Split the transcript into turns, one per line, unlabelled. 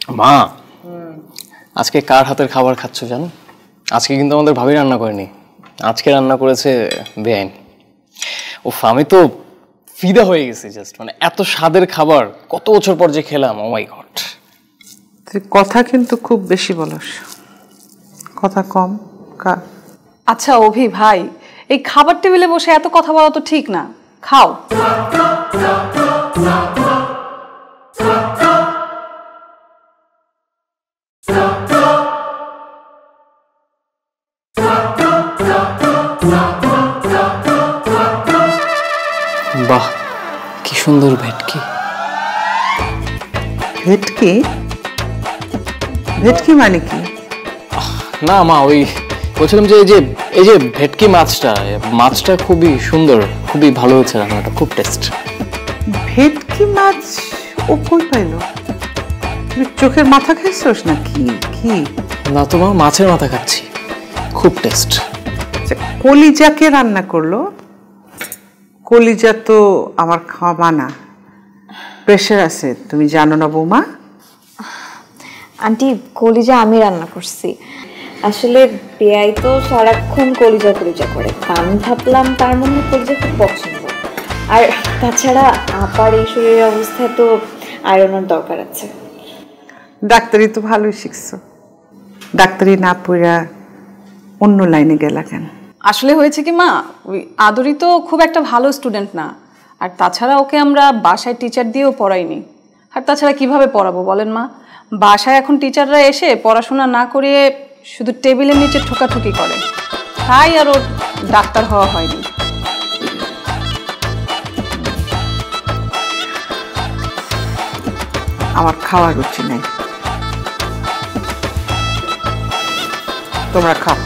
মা, আজকে কার হাতের খাবার খাচ্ছ জানো? আজকে কিন্তু আমাদের ভাবি রান্না করেনি, আজকে রান্না করেছে বেআইন। উফ, আমি তো ফিদা হয়ে গেছি জাস্ট, মানে এত স্বাদের খাবার কত বছর পর যে খেলাম। ও মাই গড।
তুই কথা কিন্তু খুব বেশি বলস, কথা কম কা।
আচ্ছা অভি ভাই, এই খাবার টেবিলে বসে এত কথা বলা তো ঠিক না, খাও।
বাহ, কি সুন্দর ভেটকি।
ভেটকি? ভেটকি মানে কি?
না মা, ওই বলছিলাম যে এই যে ভেটকি মাছটা খুবই সুন্দর, খুবই ভালো হয়েছে রান্নাটা, খুব টেস্ট।
ভেটকি মাছ ও কই পাইলো? তুই চোখের মাথা খাইছস না কি? কি
না তো মা, মাছের মাথা খাচ্ছি, খুব টেস্ট।
কলিজাকে রান্না করলো? কলিজা তো আমার খাওয়া মানা, প্রেশার আছে, তুমি জানো না বৌমা?
আন্টি, কলিজা আমি রান্না করছি। আসলে বেয়াই তো সারাক্ষণ কলিজা কলিজা করে, আমি ভাবলাম তার মনে হয় কলিজা খুব পছন্দ। আর তাছাড়া আপার এই শরীরের অবস্থায় তো আয়রনের দরকার আছে।
ডাক্তারি তো ভালোই শিখছো, ডাক্তারি না পড়া অন্য লাইনে গেলা কেন?
আসলে হয়েছে কি মা, ওই আদরি তো খুব একটা ভালো স্টুডেন্ট না, আর তাছাড়া ওকে আমরা বাসায় টিচার দিয়েও পড়াইনি। আর তাছাড়া কিভাবে পড়াবো বলেন মা? বাসায় এখন টিচাররা এসে পড়াশোনা না করিয়ে শুধু টেবিলের নিচে ঠোকাঠুকি করে, তাই আর ওর ডাক্তার হওয়া হয়নি।
আমার খাওয়ার রুচি নাই, তোমরা খাও।